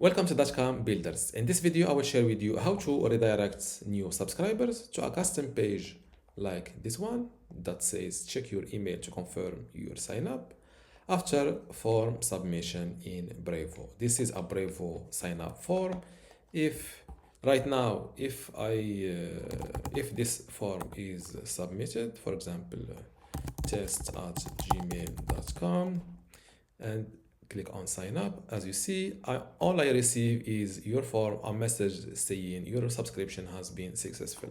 Welcome to dotcom.builders. In this video, I will share with you how to redirect new subscribers to a custom page like this one that says check your email to confirm your sign up after form submission in Brevo. This is a Brevo sign up form. If right now, if this form is submitted, for example, test@gmail.com, and click on sign up. As you see, all I receive is your form, a message saying your subscription has been successful.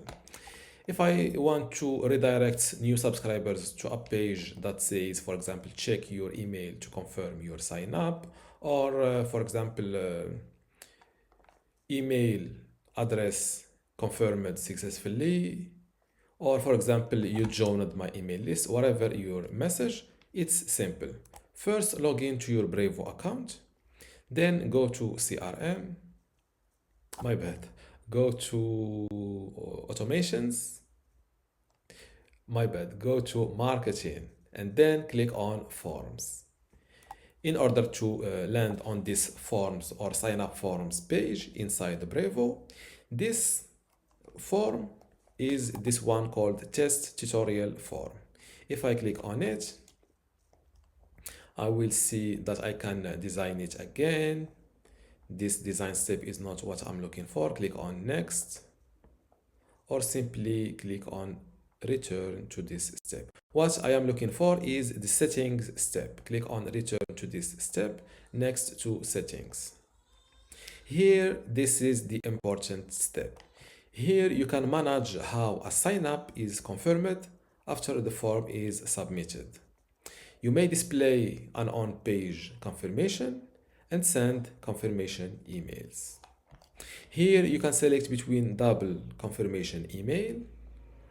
If I want to redirect new subscribers to a page that says, for example, check your email to confirm your sign up, or for example, email address confirmed successfully, or for example, you joined my email list, whatever your message, it's simple. First, log into your Brevo account, then go to CRM, my bad, go to automations, my bad, go to marketing, and then click on forms. In order to land on this forms or sign up forms page inside the Brevo, this form is this one called test tutorial form. If I click on it, I will see that I can design it again. This design step is not what I'm looking for. Click on next, or simply click on return to this step. What I am looking for is the settings step. Click on return to this step next to settings. Here, this is the important step. Here you can manage how a sign up is confirmed after the form is submitted. You may display an on-page confirmation and send confirmation emails. Here you can select between double confirmation email,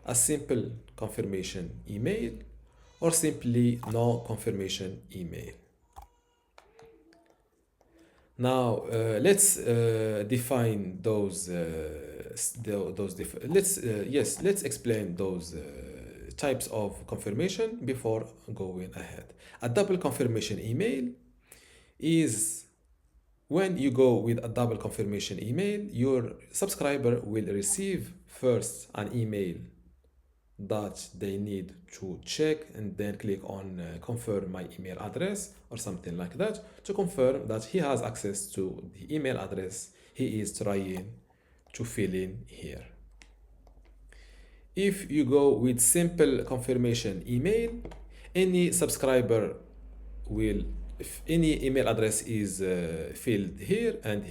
a simple confirmation email, or simply no confirmation email. Now let's define those. Let's explain those types of confirmation before going ahead. A double confirmation email is when you go with a double confirmation email, your subscriber will receive first an email that they need to check and then click on confirm my email address or something like that to confirm that he has access to the email address he is trying to fill in here. If you go with simple confirmation email, any subscriber will, if any email address is filled here and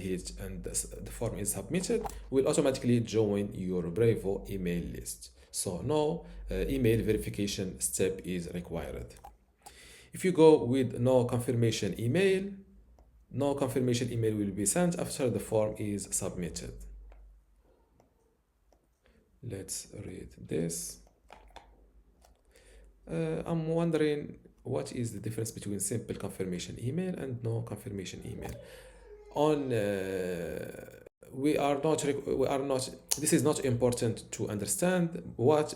the form is submitted, will automatically join your Brevo email list. So no email verification step is required. If you go with no confirmation email will be sent after the form is submitted. Let's read this. I'm wondering what is the difference between simple confirmation email and no confirmation email. This is not important to understand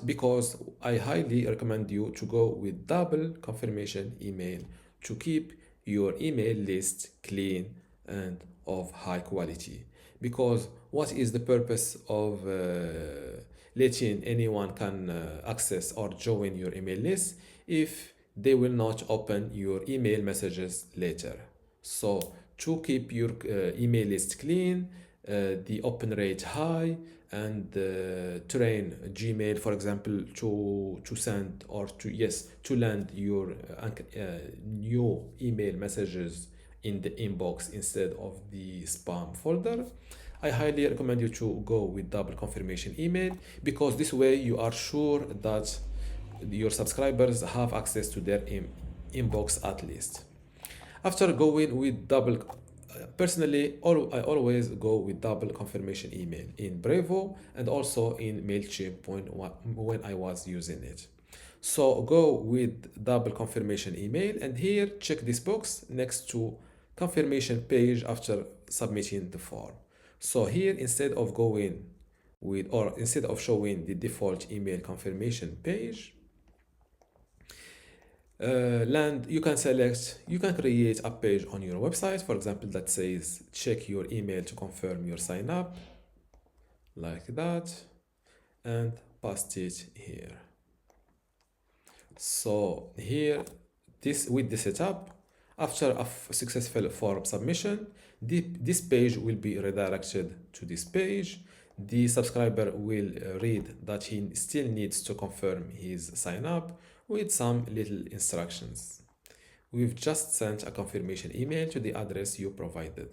because I highly recommend you to go with double confirmation email to keep your email list clean and of high quality. Because what is the purpose of letting anyone can access or join your email list if they will not open your email messages later? So to keep your email list clean, the open rate high, and train Gmail, for example, to send or to land your new email messages in the inbox instead of the spam folder, I highly recommend you to go with double confirmation email, because this way you are sure that your subscribers have access to their inbox at least. After going with double, personally, I always go with double confirmation email in Brevo and also in MailChimp when I was using it. So go with double confirmation email, and here check this box next to confirmation page after submitting the form. So here, instead of showing the default email confirmation page, Land, you can select, you can create a page on your website, for example, that says check your email to confirm your sign up, like that, and paste it here. So here, this with the setup, after a successful form submission, this page will be redirected to this page. The subscriber will read that he still needs to confirm his sign up with some little instructions. We've just sent a confirmation email to the address you provided.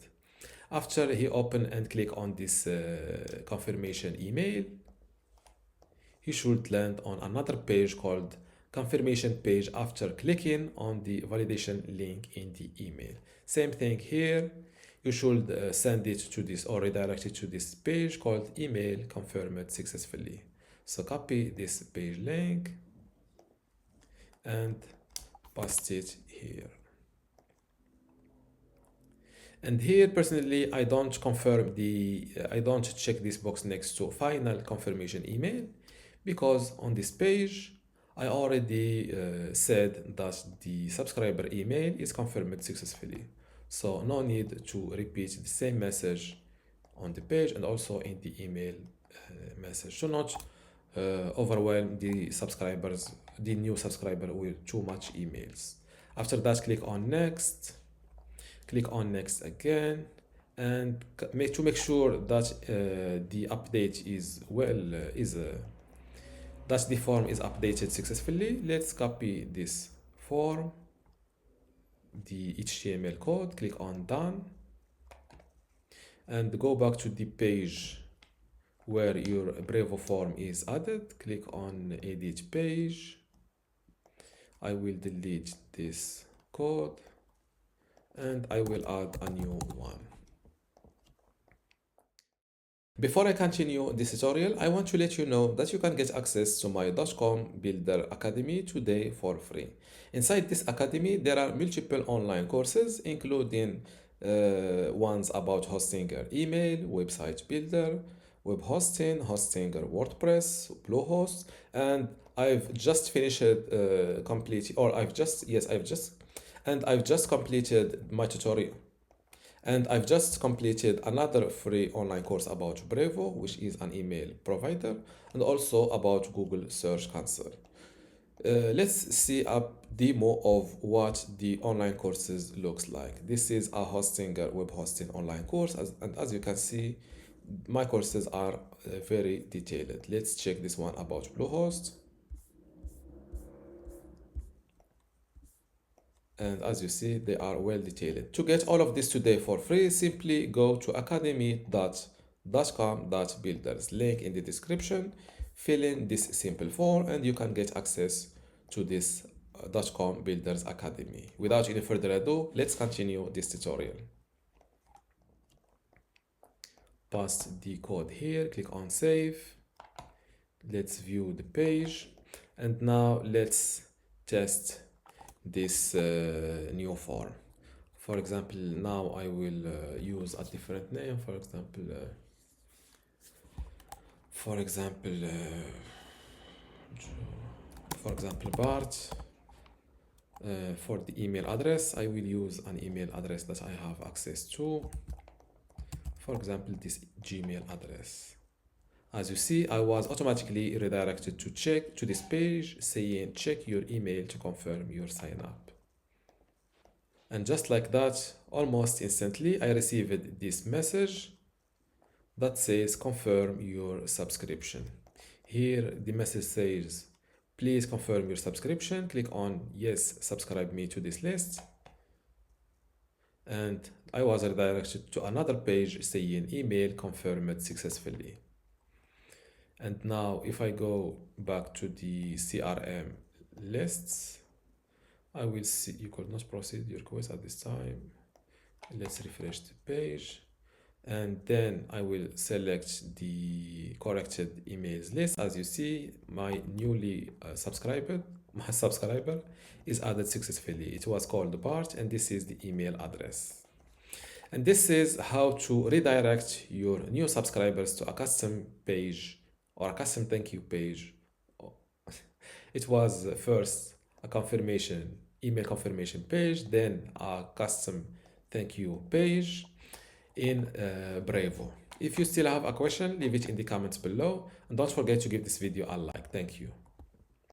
After he open and click on this confirmation email, he should land on another page called confirmation page after clicking on the validation link in the email. Same thing here. You should send it to this or redirect it to this page called email confirmed successfully. So copy this page link and paste it here. And here personally, I don't check this box next to final confirmation email, because on this page, I already said that the subscriber email is confirmed successfully. So no need to repeat the same message on the page and also in the email message. To not overwhelm the subscribers, the new subscriber with too much emails. After that, click on next. Click on next again, and to make sure that the update is that the form is updated successfully. Let's copy this form, the HTML code, click on done, and go back to the page where your Brevo form is added. Click on edit page. I will delete this code and I will add a new one. Before I continue this tutorial, I want to let you know that you can get access to my dotcom Builder Academy today for free. Inside this academy, there are multiple online courses, including ones about hosting your email, website builder, web hosting, hosting your WordPress, Bluehost, and I've just finished I've just completed my tutorial. And I've just completed another free online course about Brevo, which is an email provider, and also about Google Search Console. Let's see a demo of what the online courses looks like. This is a web hosting online course, and as you can see, my courses are very detailed. Let's check this one about Bluehost. And as you see, they are well detailed. To get all of this today for free, simply go to academy.dotcom.builders, link in the description. Fill in this simple form and you can get access to this dotcom Builders Academy. Without any further ado, let's continue this tutorial. Paste the code here, click on save. Let's view the page. And now let's test this new form. For example, now I will use a different name. For example, Bart. For the email address, I will use an email address that I have access to. For example, this Gmail address. As you see, I was automatically redirected to this page saying check your email to confirm your sign up. And just like that, almost instantly, I received this message that says confirm your subscription. Here, the message says, please confirm your subscription. Click on yes, subscribe me to this list. And I was redirected to another page saying email confirmed successfully. And now if I go back to the CRM lists, I will see you could not proceed your request at this time. Let's refresh the page. And then I will select the corrected emails list. As you see, my subscriber is added successfully. It was called Bart, and this is the email address. And this is how to redirect your new subscribers to a custom page or a custom thank you page. It was first a confirmation, email confirmation page, then a custom thank you page in Brevo. If you still have a question, leave it in the comments below, and don't forget to give this video a like. Thank you.